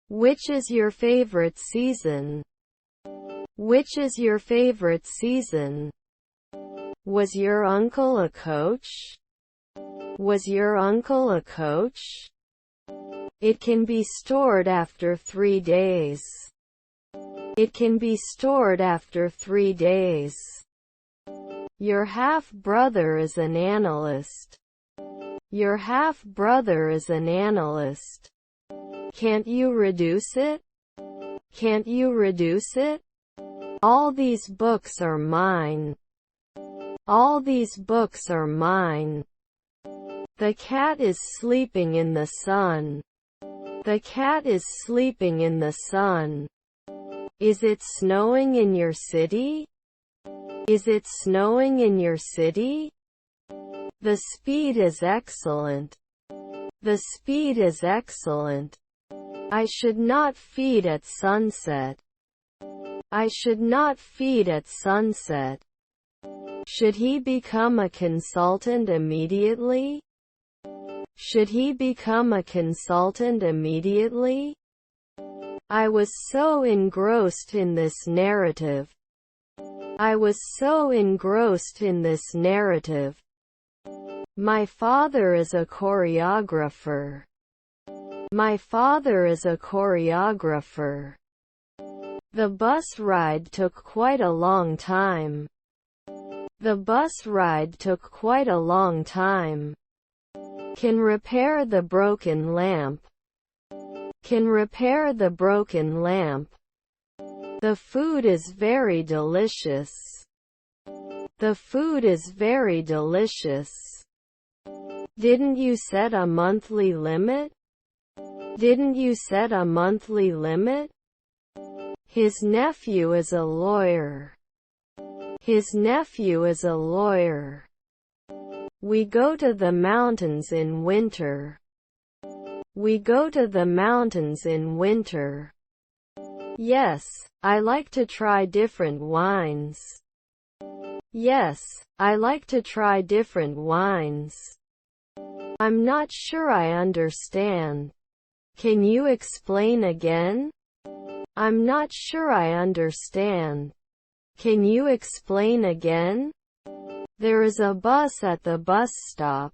Which is your favorite season? Which is your favorite season? Was your uncle a coach? Was your uncle a coach? It can be stored after 3 days. It can be stored after 3 days. Your half-brother is an analyst. Your half-brother is an analyst. Can't you reduce it? Can't you reduce it? All these books are mine. All these books are mine. The cat is sleeping in the sun. The cat is sleeping in the sun. Is it snowing in your city? Is it snowing in your city? The speed is excellent. The speed is excellent. I should not feed at sunset. I should not feed at sunset. Should he become a consultant immediately? Should he become a consultant immediately? I was so engrossed in this narrative. I was so engrossed in this narrative. My father is a choreographer. My father is a choreographer. The bus ride took quite a long time. The bus ride took quite a long time. Can repair the broken lamp. Can repair the broken lamp. The food is very delicious. The food is very delicious. Didn't you set a monthly limit? Didn't you set a monthly limit? His nephew is a lawyer. His nephew is a lawyer. We go to the mountains in winter. We go to the mountains in winter. Yes, I like to try different wines. Yes, I like to try different wines. I'm not sure I understand. Can you explain again? I'm not sure I understand. Can you explain again? There is a bus at the bus stop.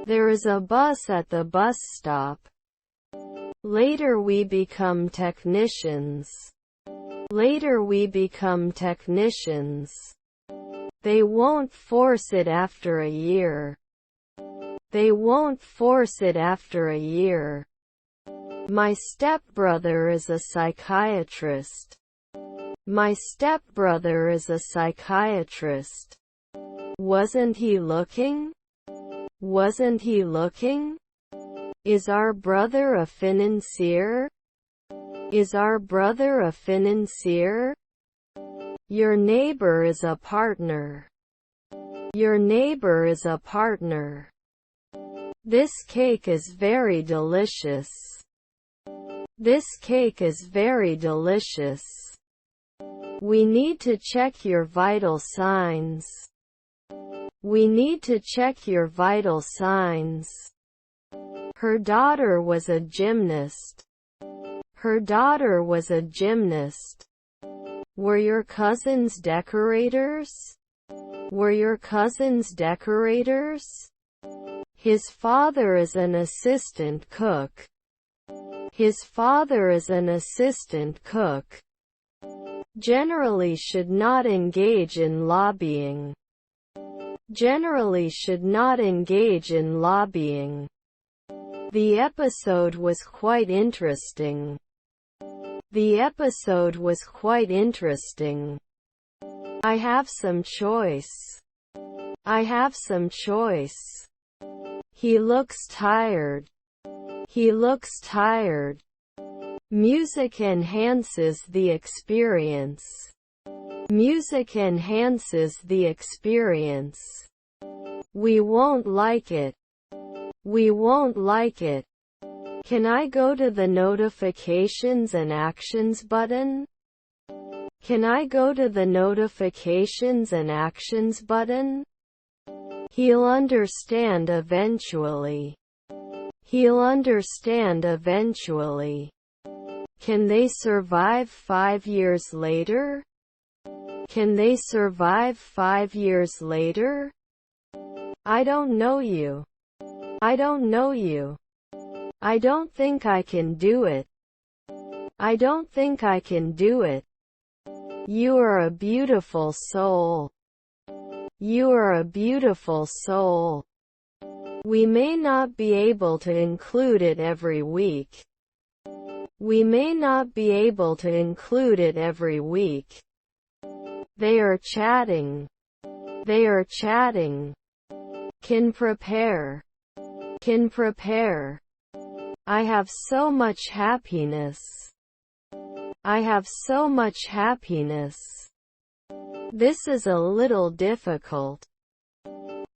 There is a bus at the bus stop. Later we become technicians. Later we become technicians. They won't force it after a year. They won't force it after a year. My stepbrother is a psychiatrist. My stepbrother is a psychiatrist. Wasn't he looking? Wasn't he looking? Is our brother a financier? Is our brother a financier? Your neighbor is a partner. Your neighbor is a partner. This cake is very delicious. This cake is very delicious. We need to check your vital signs. We need to check your vital signs. Her daughter was a gymnast. Her daughter was a gymnast. Were your cousins decorators? Were your cousins decorators? His father is an assistant cook. His father is an assistant cook. Generally should not engage in lobbying. Generally should not engage in lobbying. The episode was quite interesting. The episode was quite interesting. I have some choice. I have some choice. He looks tired. He looks tired. Music enhances the experience. Music enhances the experience. We won't like it. We won't like it. Can I go to the notifications and actions button? Can I go to the notifications and actions button? He'll understand eventually. He'll understand eventually. Can they survive 5 years later? Can they survive 5 years later? I don't know you. I don't know you. I don't think I can do it. I don't think I can do it. You are a beautiful soul. You are a beautiful soul. We may not be able to include it every week. We may not be able to include it every week. They are chatting. They are chatting. Can prepare. Can prepare. I have so much happiness. I have so much happiness. This is a little difficult.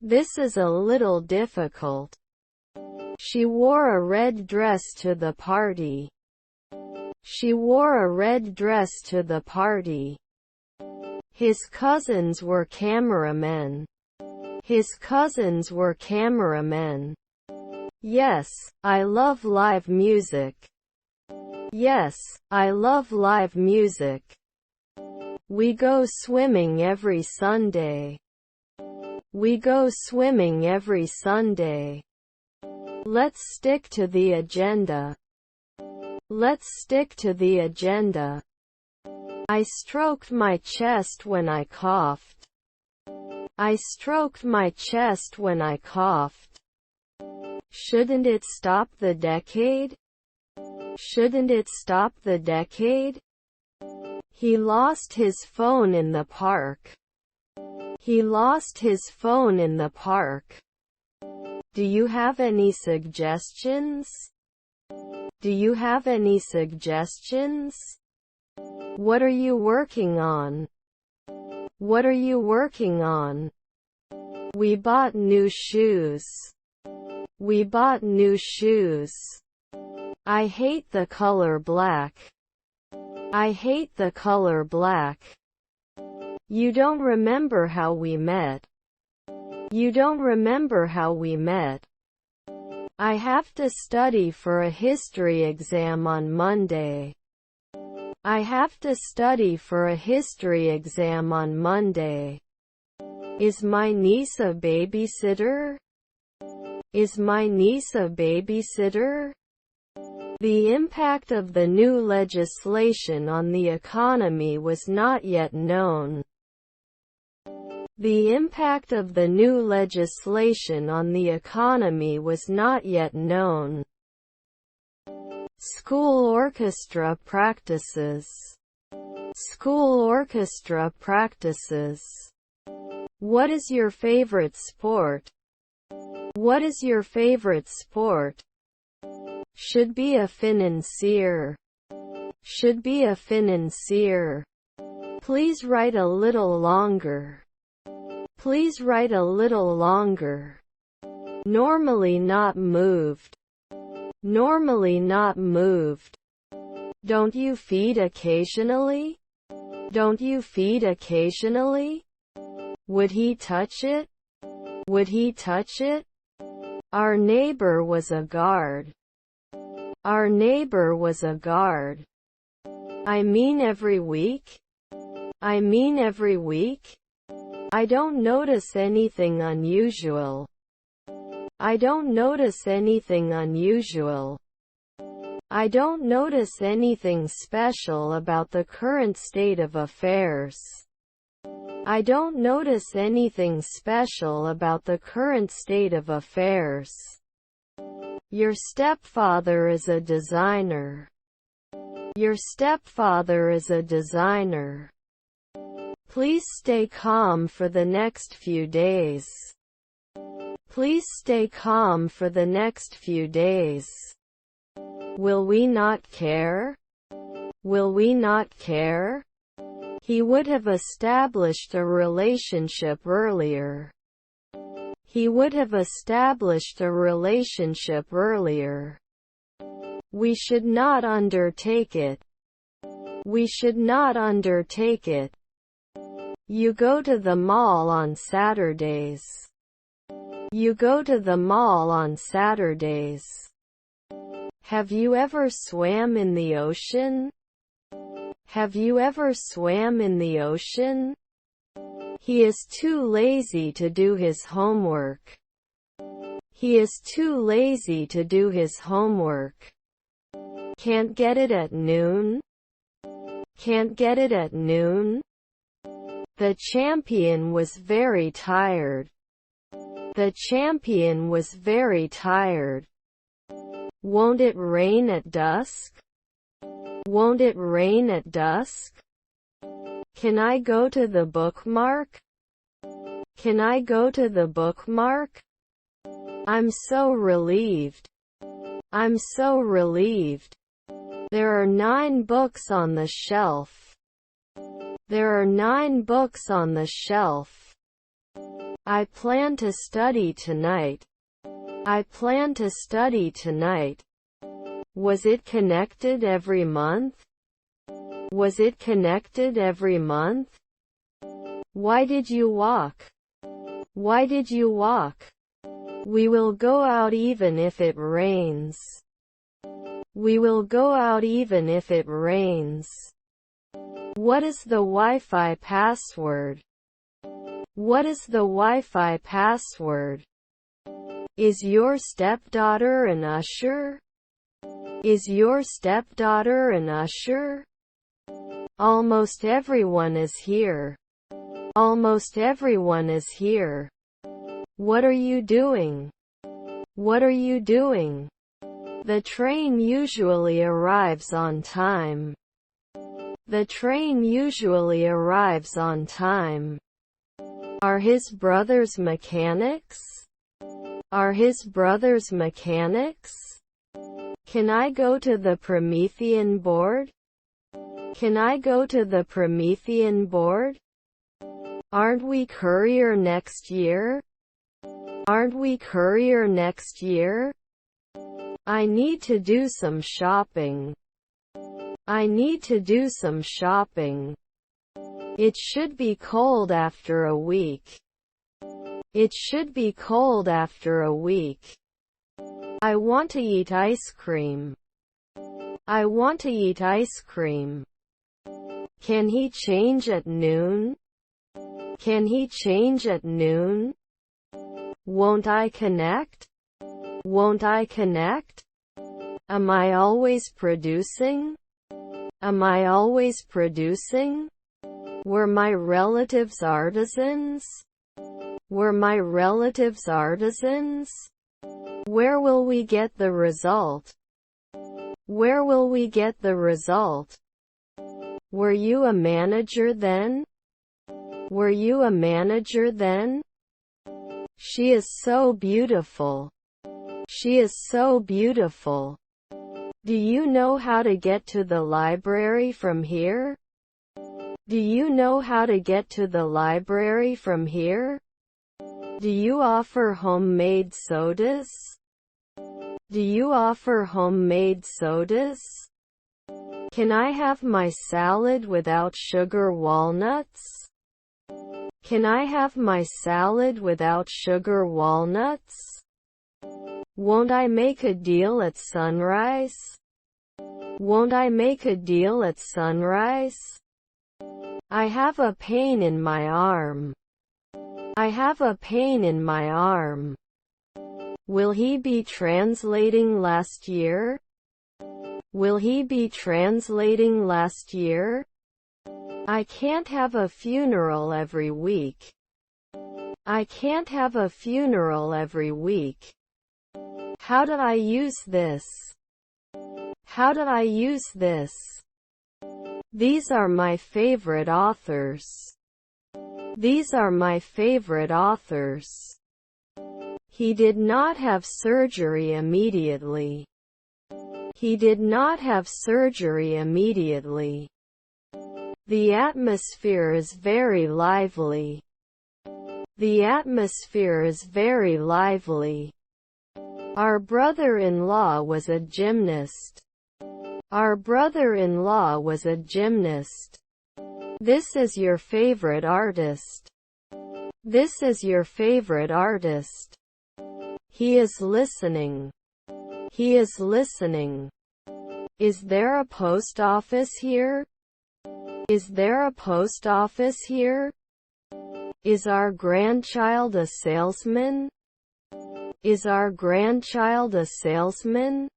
This is a little difficult. She wore a red dress to the party. She wore a red dress to the party. His cousins were cameramen. His cousins were cameramen. Yes, I love live music. Yes, I love live music. We go swimming every Sunday. We go swimming every Sunday. Let's stick to the agenda. Let's stick to the agenda. I stroked my chest when I coughed. I stroked my chest when I coughed. Shouldn't it stop the decade? Shouldn't it stop the decade? He lost his phone in the park. He lost his phone in the park. Do you have any suggestions? Do you have any suggestions? What are you working on? What are you working on? We bought new shoes. We bought new shoes. I hate the color black. I hate the color black. You don't remember how we met. You don't remember how we met. I have to study for a history exam on Monday. I have to study for a history exam on Monday. Is my niece a babysitter? Is my niece a babysitter? The impact of the new legislation on the economy was not yet known. The impact of the new legislation on the economy was not yet known. School orchestra practices. School orchestra practices. What is your favorite sport? What is your favorite sport? Should be a financier. Should be a financier. Please write a little longer. Please write a little longer. Normally not moved. Normally not moved. Don't you feed occasionally? Don't you feed occasionally? Would he touch it? Would he touch it? Our neighbor was a guard. Our neighbor was a guard. I mean every week? I mean every week? I don't notice anything unusual. I don't notice anything unusual. I don't notice anything special about the current state of affairs. I don't notice anything special about the current state of affairs. Your stepfather is a designer. Your stepfather is a designer. Please stay calm for the next few days. Please stay calm for the next few days. Will we not care? Will we not care? He would have established a relationship earlier. He would have established a relationship earlier. We should not undertake it. We should not undertake it. You go to the mall on Saturdays. You go to the mall on Saturdays. Have you ever swam in the ocean? Have you ever swam in the ocean? He is too lazy to do his homework. He is too lazy to do his homework. Can't get it at noon? Can't get it at noon? The champion was very tired. The champion was very tired. Won't it rain at dusk? Won't it rain at dusk? Can I go to the bookmark? Can I go to the bookmark? I'm so relieved. I'm so relieved. There are 9 books on the shelf. There are 9 books on the shelf. I plan to study tonight. I plan to study tonight. Was it connected every month? Was it connected every month? Why did you walk? Why did you walk? We will go out even if it rains. We will go out even if it rains. What is the Wi-Fi password? What is the Wi-Fi password? Is your stepdaughter an usher? Is your stepdaughter an usher? Almost everyone is here. Almost everyone is here. What are you doing? What are you doing? The train usually arrives on time. The train usually arrives on time. Are his brothers mechanics? Are his brothers mechanics? Can I go to the Promethean board? Can I go to the Promethean board? Aren't we courier next year? Aren't we courier next year? I need to do some shopping. I need to do some shopping. It should be cold after a week. It should be cold after a week. I want to eat ice cream. I want to eat ice cream. Can he change at noon? Can he change at noon? Won't I connect? Won't I connect? Am I always producing? Am I always producing? Were my relatives artisans? Were my relatives artisans? Where will we get the result? Where will we get the result? Were you a manager then? Were you a manager then? She is so beautiful. She is so beautiful. Do you know how to get to the library from here? Do you know how to get to the library from here? Do you offer homemade sodas? Do you offer homemade sodas? Can I have my salad without sugar walnuts? Can I have my salad without sugar walnuts? Won't I make a deal at sunrise? Won't I make a deal at sunrise? I have a pain in my arm. I have a pain in my arm. Will he be translating last year? Will he be translating last year? I can't have a funeral every week. I can't have a funeral every week. How did I use this? How did I use this? These are my favorite authors. These are my favorite authors. He did not have surgery immediately. He did not have surgery immediately. The atmosphere is very lively. The atmosphere is very lively. Our brother-in-law was a gymnast. Our brother-in-law was a gymnast. This is your favorite artist. This is your favorite artist. He is listening. He is listening. Is there a post office here? Is there a post office here? Is our grandchild a salesman? Is our grandchild a salesman?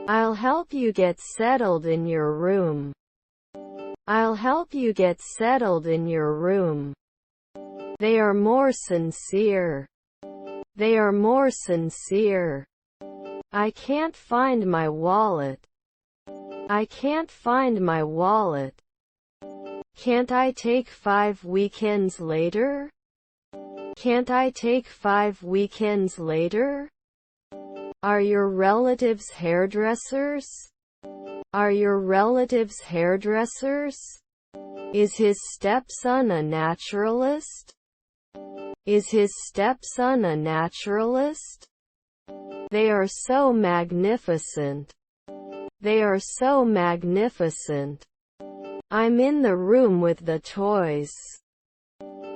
I'll help you get settled in your room. I'll help you get settled in your room. They are more sincere. They are more sincere. I can't find my wallet. I can't find my wallet. Can't I take 5 weekends later? Can't I take 5 weekends later? Are your relatives hairdressers? Are your relatives hairdressers? Is his stepson a naturalist? Is his stepson a naturalist? They are so magnificent. They are so magnificent. I'm in the room with the toys.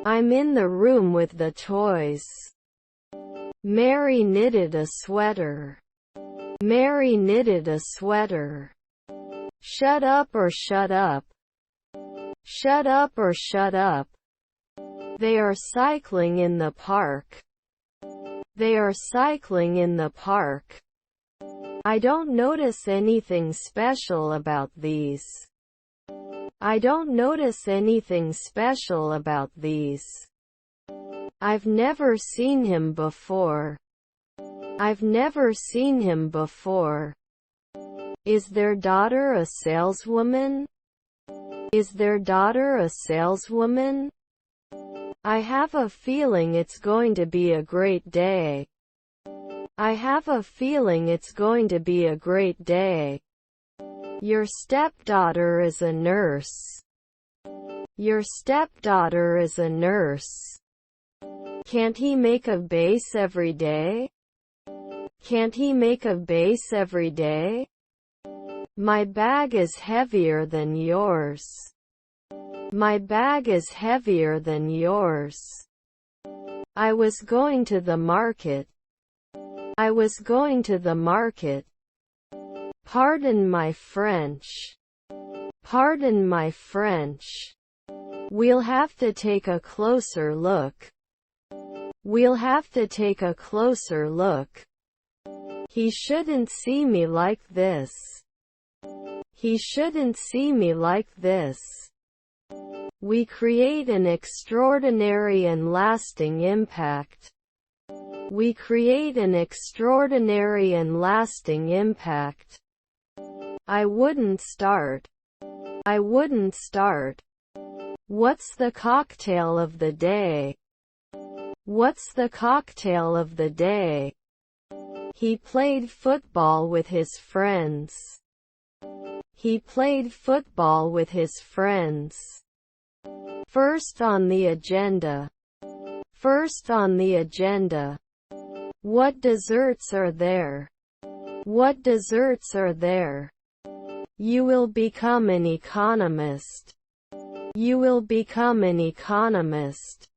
I'm in the room with the toys. Mary knitted a sweater. Mary knitted a sweater. Shut up or shut up. Shut up or shut up. They are cycling in the park. They are cycling in the park. I don't notice anything special about these. I don't notice anything special about these. I've never seen him before. I've never seen him before. Is their daughter a saleswoman? Is their daughter a saleswoman? I have a feeling it's going to be a great day. I have a feeling it's going to be a great day. Your stepdaughter is a nurse. Your stepdaughter is a nurse. Can't he make a base every day? Can't he make a base every day? My bag is heavier than yours. My bag is heavier than yours. I was going to the market. I was going to the market. Pardon my French. Pardon my French. We'll have to take a closer look. We'll have to take a closer look. He shouldn't see me like this. He shouldn't see me like this. We create an extraordinary and lasting impact. We create an extraordinary and lasting impact. I wouldn't start. I wouldn't start. What's the cocktail of the day? What's the cocktail of the day? He played football with his friends. He played football with his friends. First on the agenda. First on the agenda. What desserts are there? What desserts are there? You will become an economist. You will become an economist.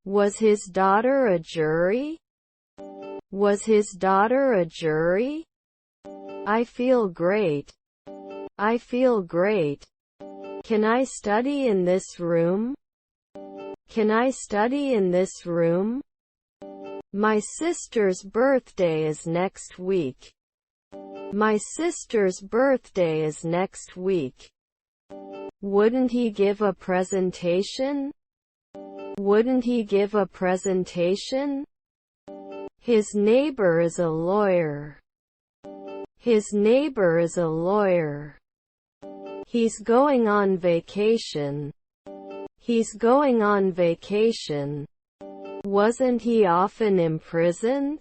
Was his daughter a jury? Was his daughter a jury? I feel great. I feel great. Can I study in this room? Can I study in this room? My sister's birthday is next week. My sister's birthday is next week. Wouldn't he give a presentation? Wouldn't he give a presentation? His neighbor is a lawyer. His neighbor is a lawyer. He's going on vacation. He's going on vacation. Wasn't he often imprisoned?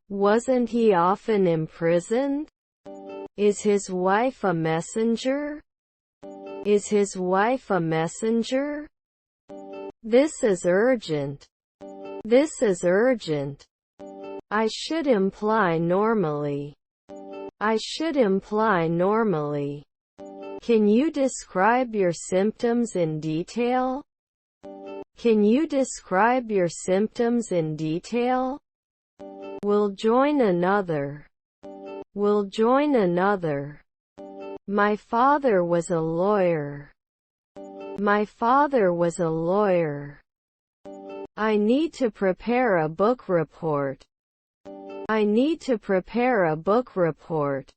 Wasn't he often imprisoned? Is his wife a messenger? Is his wife a messenger? This is urgent. This is urgent. I should imply normally. I should imply normally. Can you describe your symptoms in detail? Can you describe your symptoms in detail? We'll join another. will join another. My father was a lawyer. My father was a lawyer. I need to prepare a book report. I need to prepare a book report.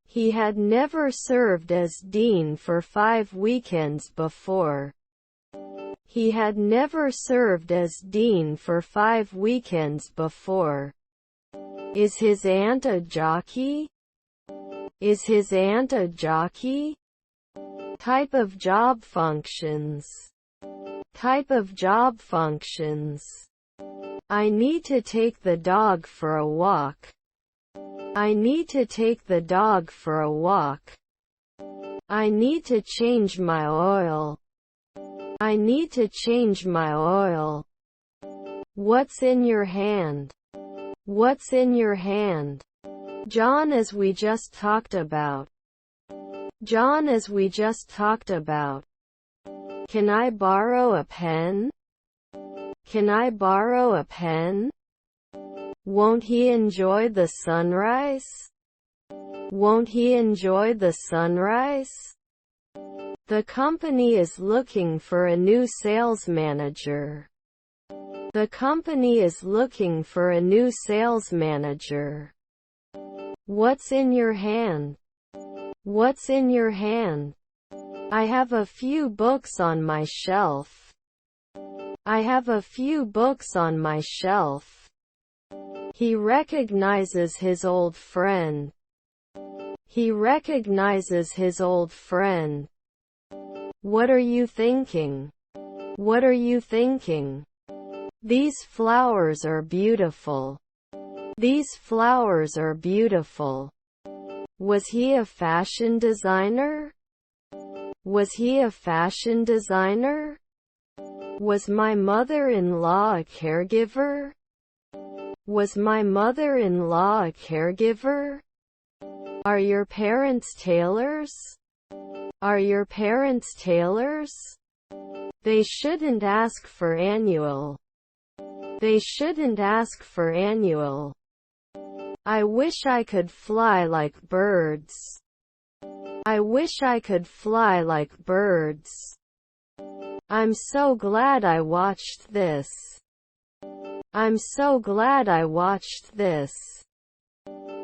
He had never served as dean for 5 weekends before. He had never served as dean for 5 weekends before. Is his aunt a jockey? Is his aunt a jockey? Type of job functions. Type of job functions. I need to take the dog for a walk. I need to take the dog for a walk. I need to change my oil. I need to change my oil. What's in your hand? What's in your hand? John, as we just talked about. John, as we just talked about. Can I borrow a pen? Can I borrow a pen? Won't he enjoy the sunrise? Won't he enjoy the sunrise? The company is looking for a new sales manager. The company is looking for a new sales manager. What's in your hand? What's in your hand? I have a few books on my shelf. I have a few books on my shelf. He recognizes his old friend. He recognizes his old friend. What are you thinking? What are you thinking? These flowers are beautiful. These flowers are beautiful. Was he a fashion designer? Was he a fashion designer? Was my mother-in-law a caregiver? Was my mother-in-law a caregiver? Are your parents tailors? Are your parents tailors? They shouldn't ask for annual. They shouldn't ask for annual. I wish I could fly like birds. I wish I could fly like birds. I'm so glad I watched this. I'm so glad I watched this.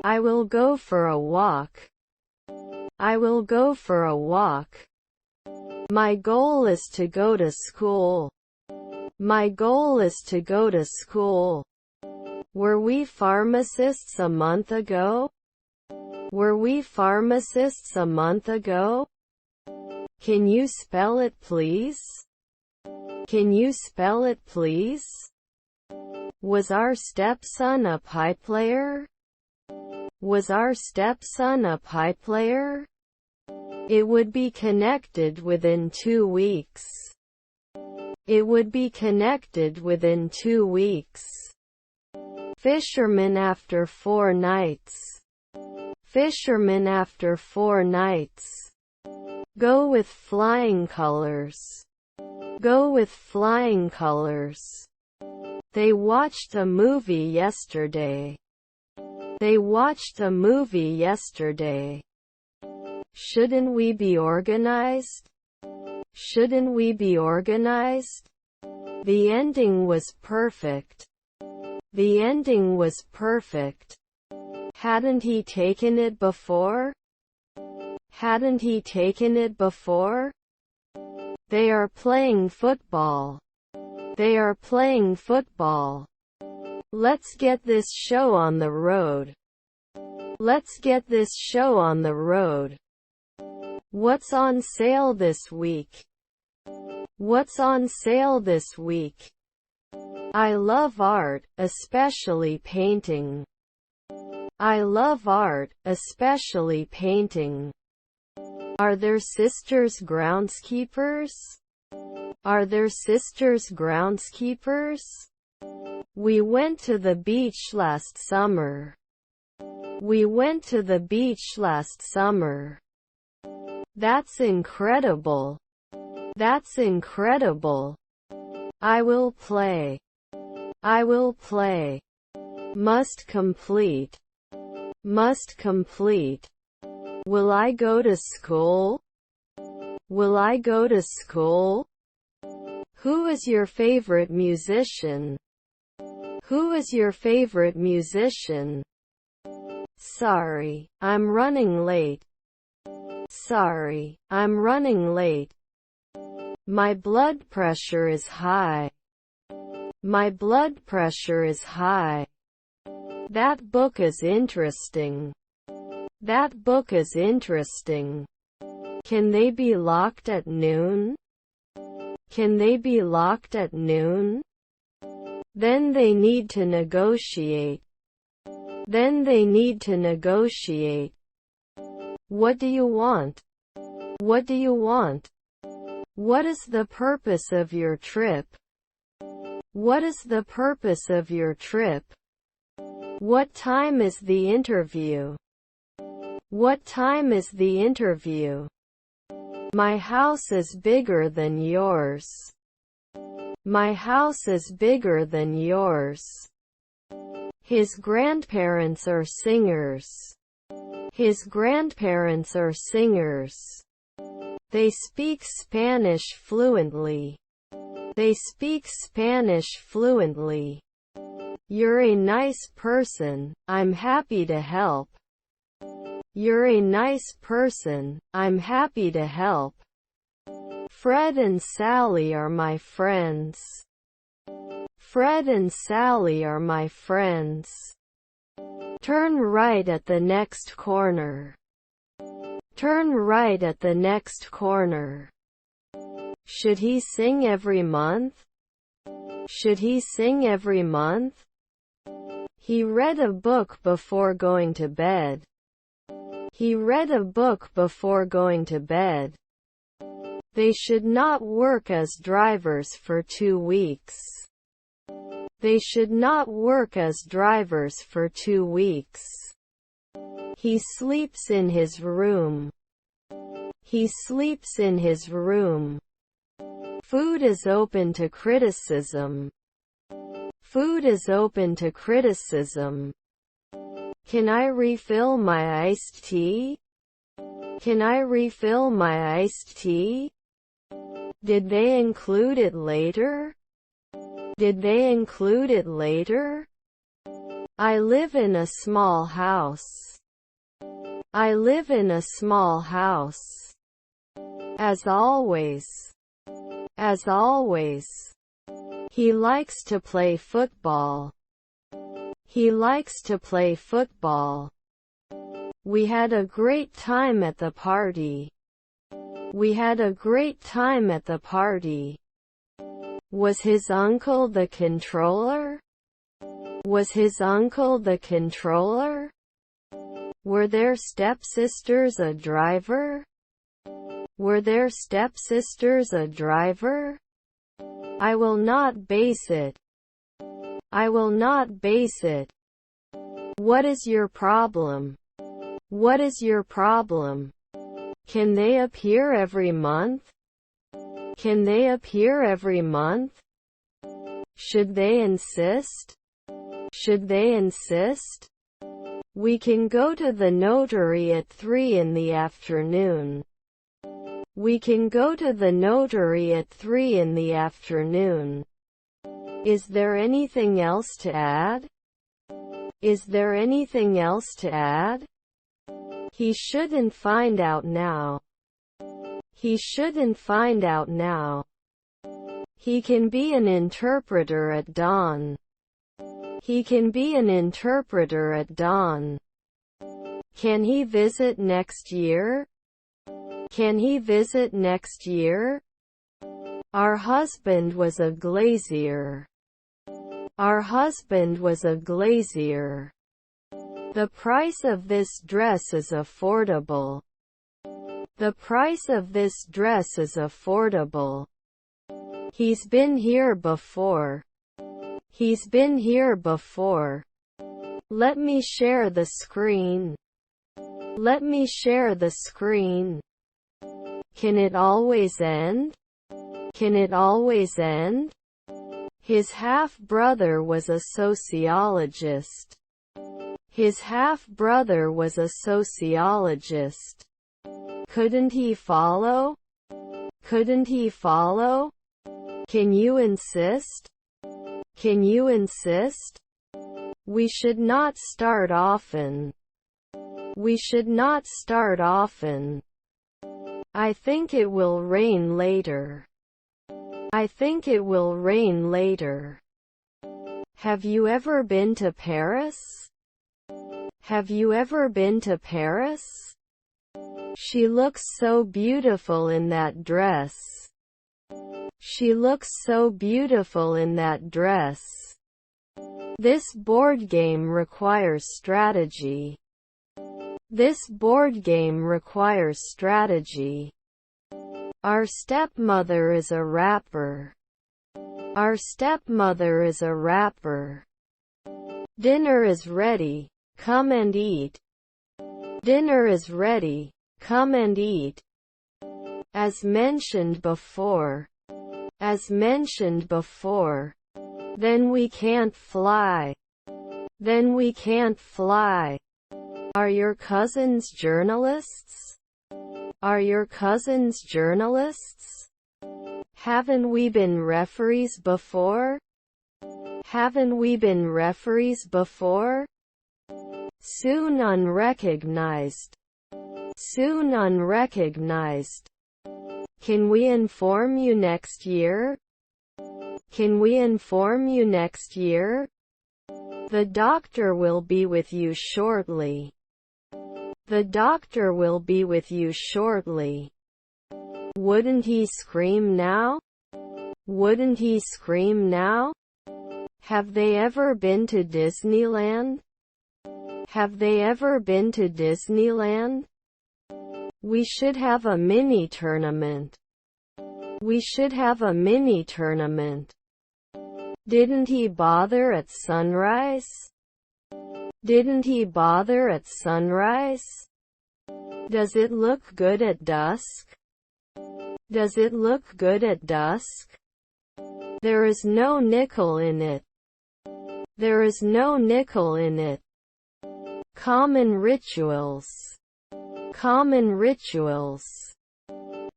I will go for a walk. I will go for a walk. My goal is to go to school. My goal is to go to school. Were we pharmacists a month ago? Were we pharmacists a month ago? Can you spell it, please? Can you spell it, please? Was our stepson a pipe player? Was our stepson a pipe player? It would be connected within 2 weeks. It would be connected within 2 weeks. Fisherman after 4 nights. Fisherman after 4 nights. Go with flying colors. Go with flying colors. They watched a movie yesterday. They watched a movie yesterday. Shouldn't we be organized? Shouldn't we be organized? The ending was perfect. The ending was perfect. Hadn't he taken it before? Hadn't he taken it before? They are playing football. They are playing football. Let's get this show on the road. Let's get this show on the road. What's on sale this week? What's on sale this week? I love art, especially painting. I love art, especially painting. Are there sisters groundskeepers? Are there sisters groundskeepers? We went to the beach last summer. We went to the beach last summer. That's incredible. That's incredible. I will play. I will play. Must complete. must complete. Will I go to school? Will I go to school? Who is your favorite musician? Who is your favorite musician? Sorry, I'm running late. Sorry, I'm running late. My blood pressure is high. My blood pressure is high. That book is interesting. That book is interesting. Can they be locked at noon? Can they be locked at noon? Then they need to negotiate. Then they need to negotiate. What do you want? What do you want? What is the purpose of your trip? What is the purpose of your trip? What time is the interview? What time is the interview? My house is bigger than yours. My house is bigger than yours. His grandparents are singers. His grandparents are singers. They speak Spanish fluently. They speak Spanish fluently. You're a nice person, I'm happy to help. You're a nice person, I'm happy to help. Fred and Sally are my friends. Fred and Sally are my friends. Turn right at the next corner. Turn right at the next corner. Should he sing every month? Should he sing every month? He read a book before going to bed. He read a book before going to bed. They should not work as drivers for 2 weeks. They should not work as drivers for 2 weeks. He sleeps in his room. He sleeps in his room. Food is open to criticism. Food is open to criticism. Can I refill my iced tea? Can I refill my iced tea? Did they include it later? Did they include it later? I live in a small house. I live in a small house. As always. As always. He likes to play football. He likes to play football. We had a great time at the party. We had a great time at the party. Was his uncle the controller? Was his uncle the controller? Were their stepsisters a driver? Were their stepsisters a driver? I will not base it. I will not base it. What is your problem? What is your problem? Can they appear every month? Can they appear every month? Should they insist? Should they insist? We can go to the notary at 3 in the afternoon. We can go to the notary at 3 in the afternoon. Is there anything else to add? Is there anything else to add? He shouldn't find out now. He shouldn't find out now. He can be an interpreter at dawn. He can be an interpreter at dawn. Can he visit next year? Can he visit next year? Our husband was a glazier. Our husband was a glazier. The price of this dress is affordable. The price of this dress is affordable. He's been here before. He's been here before. Let me share the screen. Let me share the screen. Can it always end? Can it always end? His half-brother was a sociologist. His half-brother was a sociologist. Couldn't he follow? Couldn't he follow? Can you insist? Can you insist? We should not start often. We should not start often. I think it will rain later. I think it will rain later. Have you ever been to Paris? Have you ever been to Paris? She looks so beautiful in that dress. She looks so beautiful in that dress. This board game requires strategy. This board game requires strategy. Our stepmother is a rapper. Our stepmother is a rapper. Dinner is ready. Come and eat. Dinner is ready. Come and eat. As mentioned before. As mentioned before. Then we can't fly. Then we can't fly. Are your cousins journalists? Are your cousins journalists? Haven't we been referees before? Haven't we been referees before? Soon unrecognized. Soon unrecognized. Can we inform you next year? Can we inform you next year? The doctor will be with you shortly. The doctor will be with you shortly. Wouldn't he scream now? Wouldn't he scream now? Have they ever been to Disneyland? Have they ever been to Disneyland? We should have a mini tournament. We should have a mini tournament. Didn't he bother at sunrise? Didn't he bother at sunrise? Does it look good at dusk? Does it look good at dusk? There is no nickel in it. There is no nickel in it. Common rituals. Common rituals.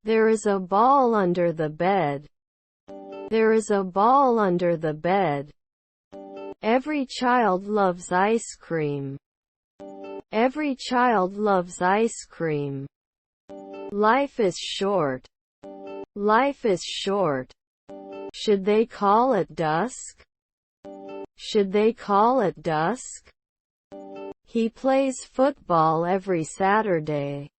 There is a ball under the bed. There is a ball under the bed. Every child loves ice cream. Every child loves ice cream. Life is short. Life is short. Should they call it dusk? Should they call it dusk? He plays football every Saturday.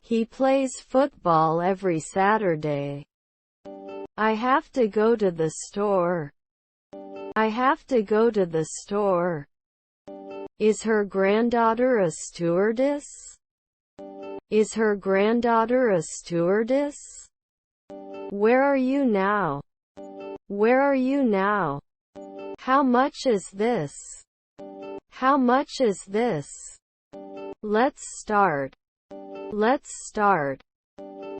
He plays football every Saturday. I have to go to the store. I have to go to the store. Is her granddaughter a stewardess? Is her granddaughter a stewardess? Where are you now? Where are you now? How much is this? How much is this? Let's start. Let's start.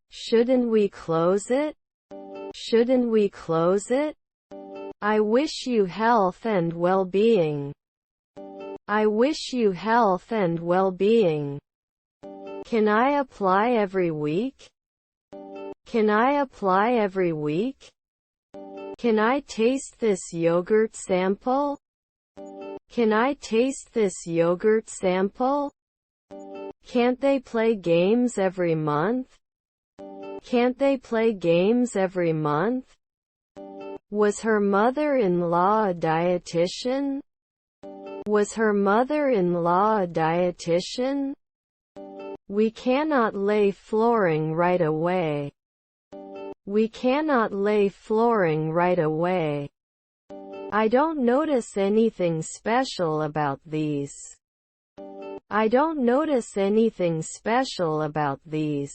Shouldn't we close it? Shouldn't we close it? I wish you health and well-being. I wish you health and well-being. Can I apply every week? Can I apply every week? Can I taste this yogurt sample? Can I taste this yogurt sample? Can't they play games every month? Can't they play games every month? Was her mother-in-law a dietitian? Was her mother-in-law a dietitian? We cannot lay flooring right away. We cannot lay flooring right away. I don't notice anything special about these. I don't notice anything special about these.